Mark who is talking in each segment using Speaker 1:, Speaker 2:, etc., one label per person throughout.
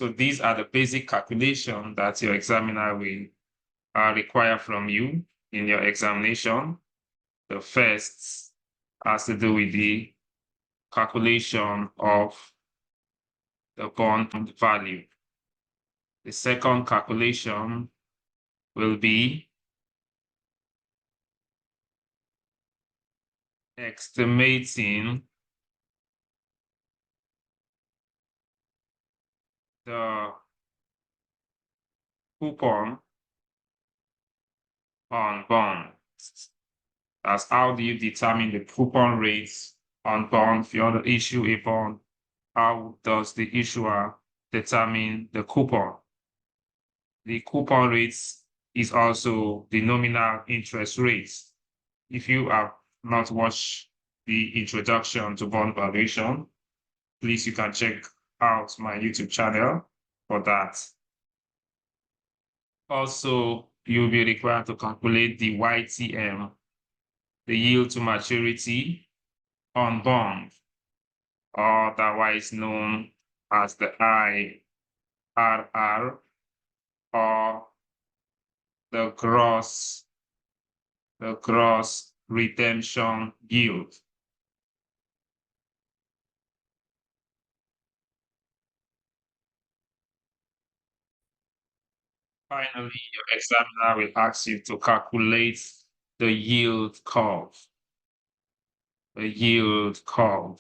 Speaker 1: So these are the basic calculations that your examiner will require from you in your examination. The first has to do with the calculation of the bond value. The second calculation will be estimating the coupon on bonds. That's how do you determine the coupon rates on bonds? If you want to issue a bond, how does the issuer determine the coupon? The coupon rates is also the nominal interest rates. If you have not watched the introduction to bond valuation, please you can check out my YouTube channel for that. Also, you'll be required to calculate the YTM, the yield to maturity on bond, or otherwise known as the IRR, or the gross redemption yield. Finally, your examiner will ask you to calculate the yield curve. The yield curve.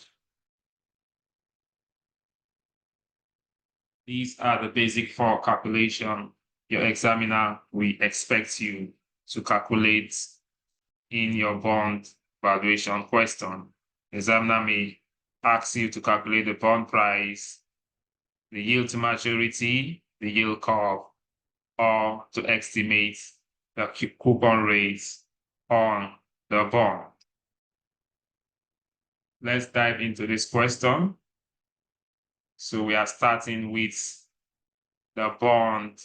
Speaker 1: These are the basic 4 calculations your examiner will expect you to calculate in your bond valuation question. The examiner may ask you to calculate the bond price, the yield to maturity, the yield curve, or to estimate the coupon rates on the bond. Let's dive into this question. So we are starting with the bond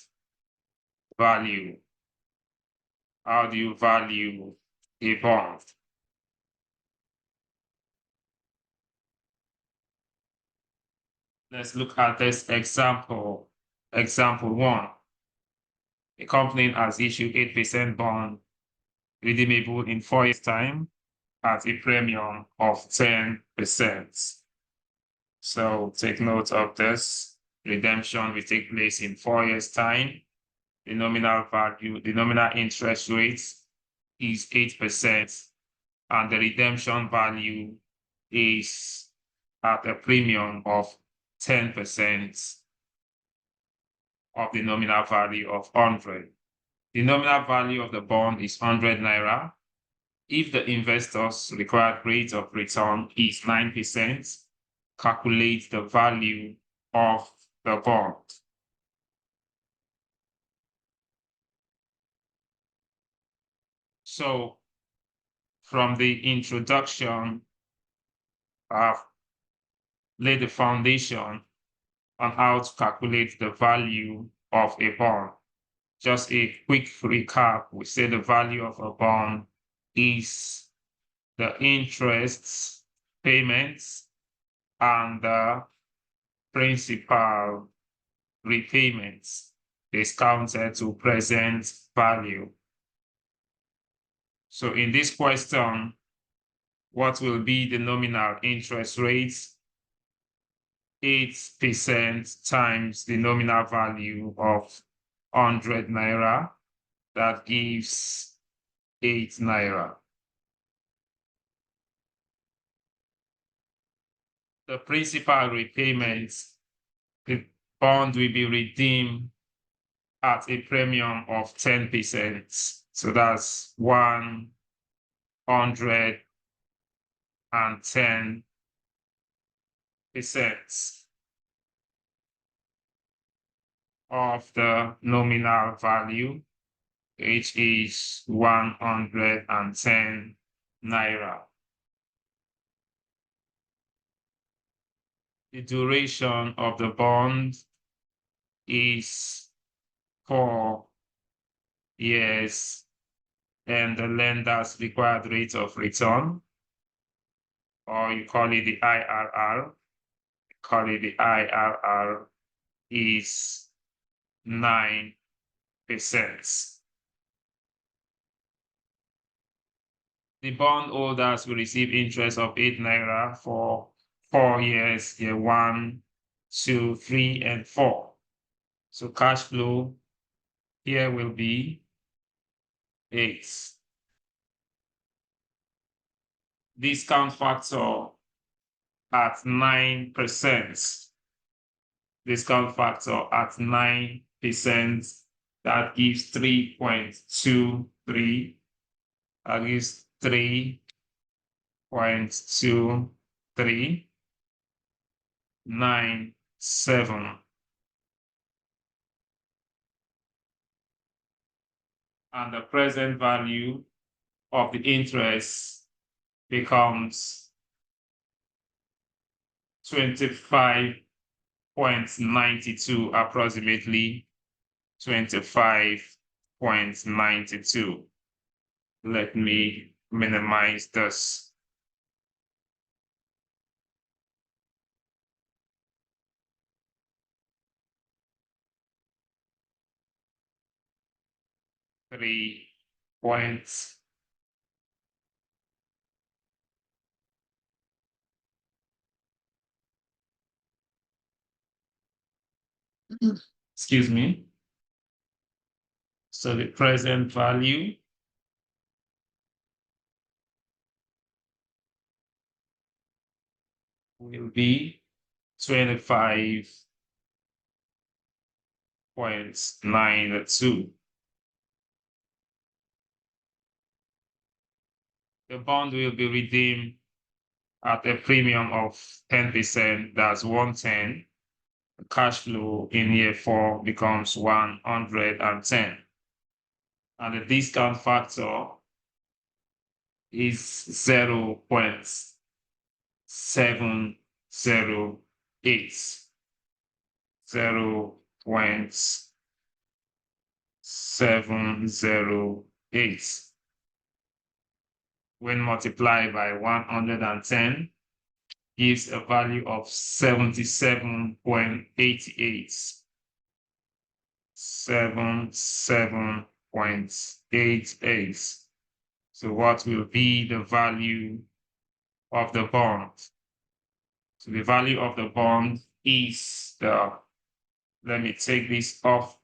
Speaker 1: value. How do you value a bond? Let's look at this example. Example 1. A company has issued 8% bond redeemable in 4 years' time at a premium of 10%. So take note of this. Redemption will take place in 4 years' time. The nominal value, the nominal interest rate is 8%, and the redemption value is at a premium of 10% of the nominal value of 100. The nominal value of the bond is 100 naira. If the investor's required rate of return is 9%, calculate the value of the bond. So from the introduction, I've laid the foundation on how to calculate the value of a bond. Just a quick recap, we say the value of a bond is the interest payments and the principal repayments discounted to present value. So in this question, what will be the nominal interest rate? 8% times the nominal value of 100 naira. That gives 8 naira. The principal repayments, the bond will be redeemed at a premium of 10%. So that's 110% of the nominal value, which is 110 naira. The duration of the bond is 4 years, and the lender's required rate of return, or you call it the IRR, is 9%. The bondholders will receive interest of 8 naira for 4 years, year 1, 2, 3, and 4. So cash flow here will be 8. Discount factor at 9%. Discount factor at 9%. That gives 3.23. That gives 3.2397. And the present value of the interest becomes 25.92, approximately 25.92. Let me minimize this. Three points. Excuse me. So the present value will be 25.92. The bond will be redeemed at a premium of 10%, that's 110. The cash flow in year 4 becomes 110. And the discount factor is 0.708. 0.708. When multiplied by 110, gives a value of 77.88. 77.88. So what will be the value of the bond? So the value of the bond is let me take this off.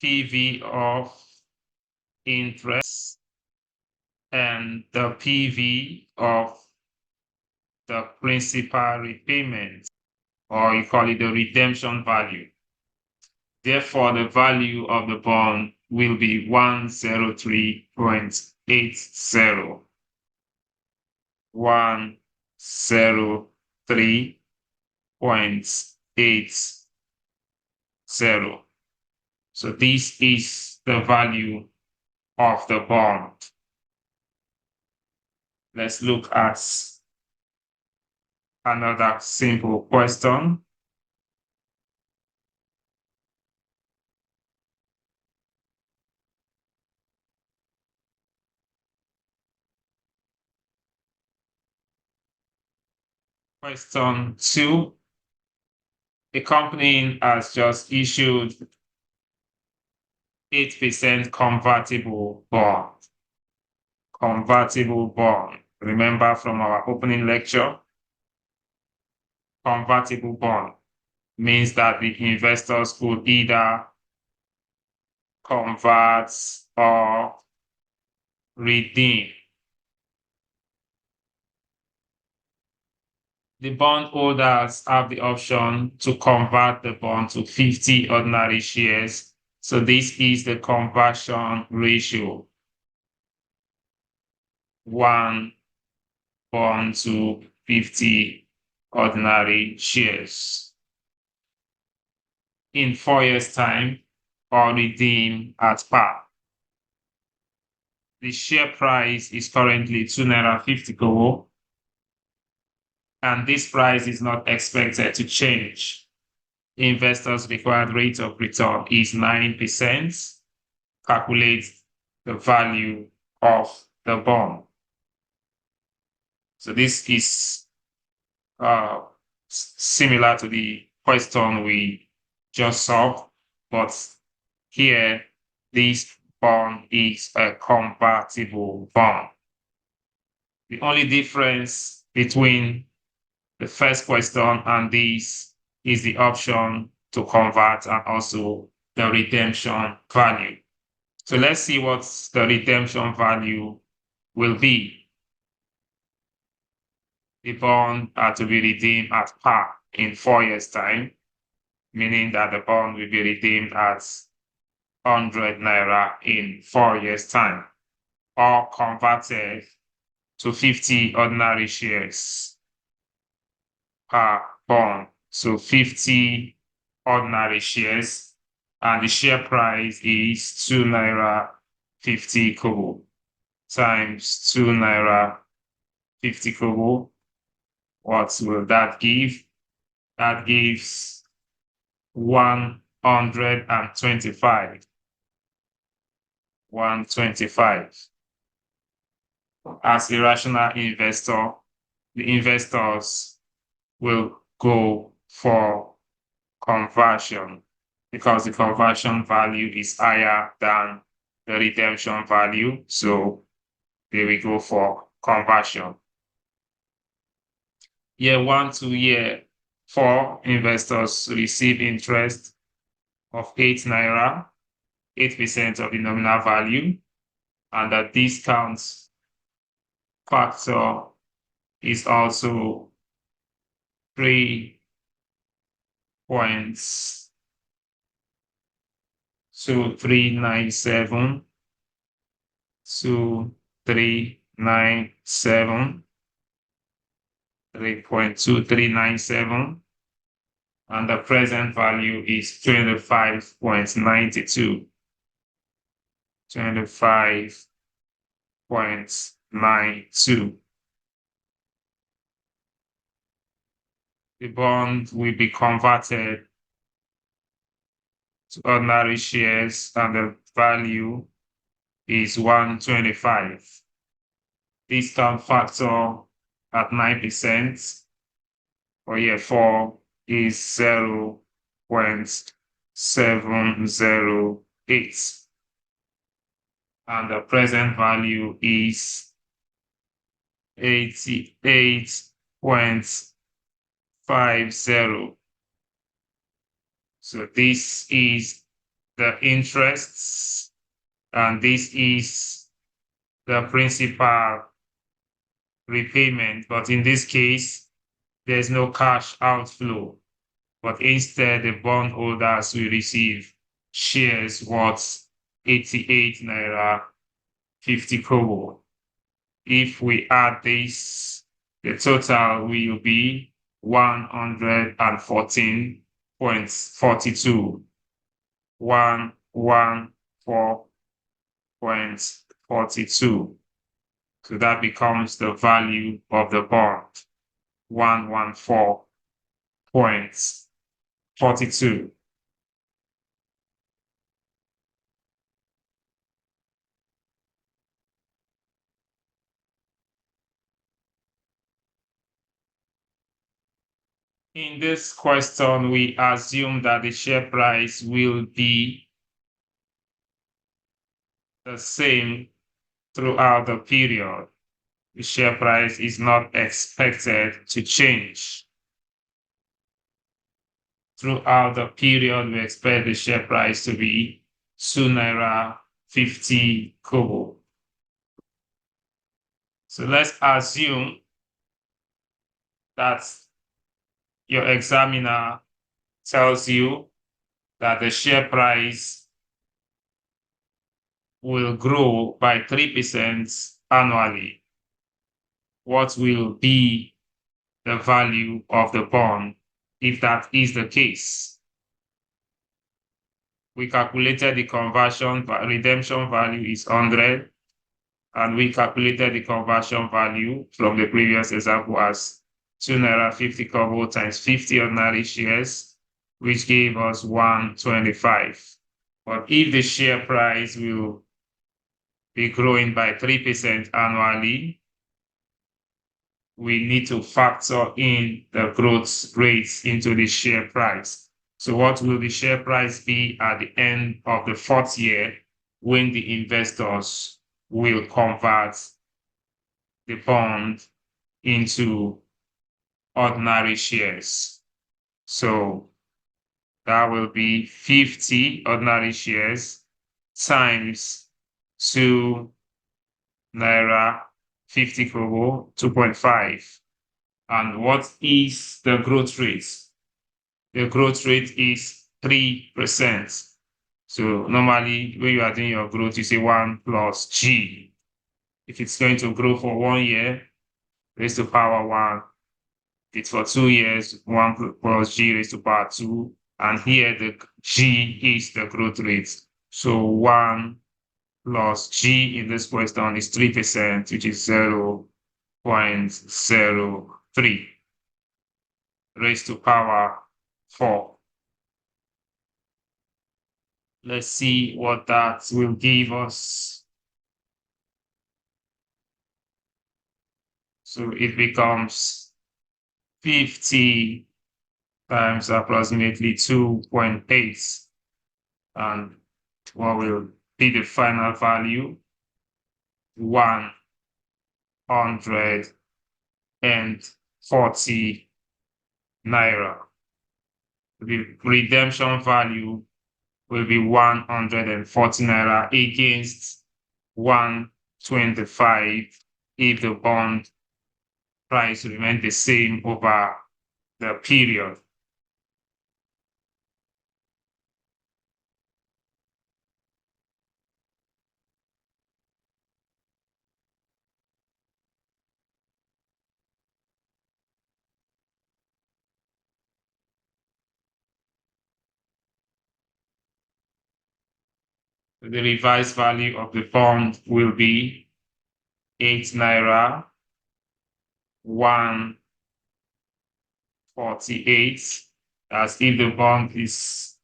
Speaker 1: PV of interest and the PV of the principal repayment, or you call it the redemption value. Therefore, the value of the bond will be 103.80. 103.80. So this is the value of the bond. Let's look at another simple question. Question 2. A company has just issued 8% convertible bond. Convertible bond. Remember from our opening lecture, convertible bond means that the investors could either convert or redeem. The bondholders have the option to convert the bond to 50 ordinary shares. So this is the conversion ratio. 1 bond to 50 ordinary shares. In 4 years' time, or redeem at par. The share price is currently 2.50 naira, and this price is not expected to change. Investors' required rate of return is 9%. Calculate the value of the bond. So this is similar to the question we just solved, but here this bond is a convertible bond. The only difference between the first question and this is the option to convert and also the redemption value. So let's see what the redemption value will be. The bond are to be redeemed at par in 4 years' time, meaning that the bond will be redeemed at 100 naira in 4 years' time, or converted to 50 ordinary shares per bond. So 50 ordinary shares, and the share price is 2 naira 50 kobo times 2 naira 50 kobo. What will that give? That gives 125. 125. As a rational investor, the investors will go for conversion because the conversion value is higher than the redemption value. So they will go for conversion. Year 1 to year 4, investors receive interest of 8 naira, 8% of the nominal value, and the discount factor is also 3 points 2397 2397 3.2397, and the present value is 25.92. 25.92. The bond will be converted to ordinary shares, and the value is 125. Discount factor at 9% for year 4 is 0.708. And the present value is 88.50. So this is the interests, and this is the principal repayment. But in this case, there's no cash outflow, but instead the bondholders will receive shares worth 88 naira 50 kobo. If we add this, the total will be 114.42. 114.42. So that becomes the value of the bond, 114.42. In this question, we assume that the share price will be the same throughout the period. The share price is not expected to change. Throughout the period, we expect the share price to be 2 naira 50 kobo. So let's assume that your examiner tells you that the share price will grow by 3% annually. What will be the value of the bond if that is the case? We calculated the conversion, redemption value is 100, and we calculated the conversion value from the previous example as 2 naira 50 kobo times 50 ordinary shares, which gave us 125. But if the share price will be growing by 3% annually, we need to factor in the growth rates into the share price. So what will the share price be at the end of the 4th year when the investors will convert the bond into ordinary shares? So that will be 50 ordinary shares times 2 naira 50 kobo, 2.5. And what is the growth rate? The growth rate is 3%. So normally when you are doing your growth, you say 1 plus G. If it's going to grow for 1 year, raised to power 1. If it's for 2 years, 1 plus G raised to power 2. And here the G is the growth rate. So 1 plus G in this question is 3%, which is 0.03 raised to power 4. Let's see what that will give us. So it becomes 50 times approximately 2.8. And what will be the final value? 140 naira. The redemption value will be 140 naira against 125 if the bond price remains the same over the period. The revised value of the bond will be 8 naira 148, as if the bond is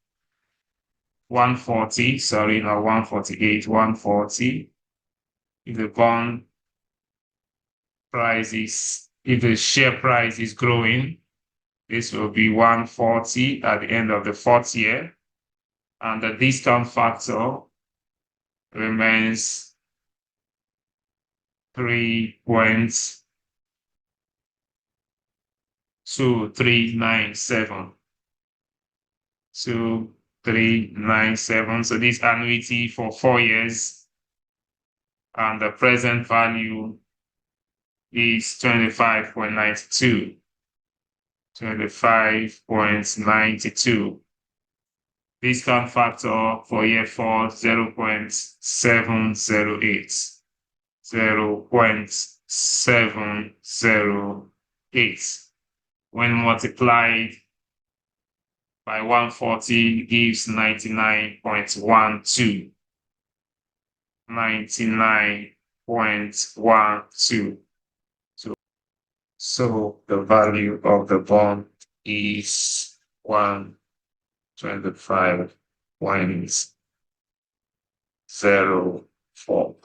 Speaker 1: 140, sorry, not 148, 140. If the bond price is, if the share price is growing, this will be 140 at the end of the 4th year. And the discount factor remains 3.2397. 2397. So this annuity for 4 years, and the present value is 25.92. 25.92. Discount factor for year 4, 0.708. 0.708. When multiplied by 140 gives 99.12. 99.12. So the value of the bond is 125.04.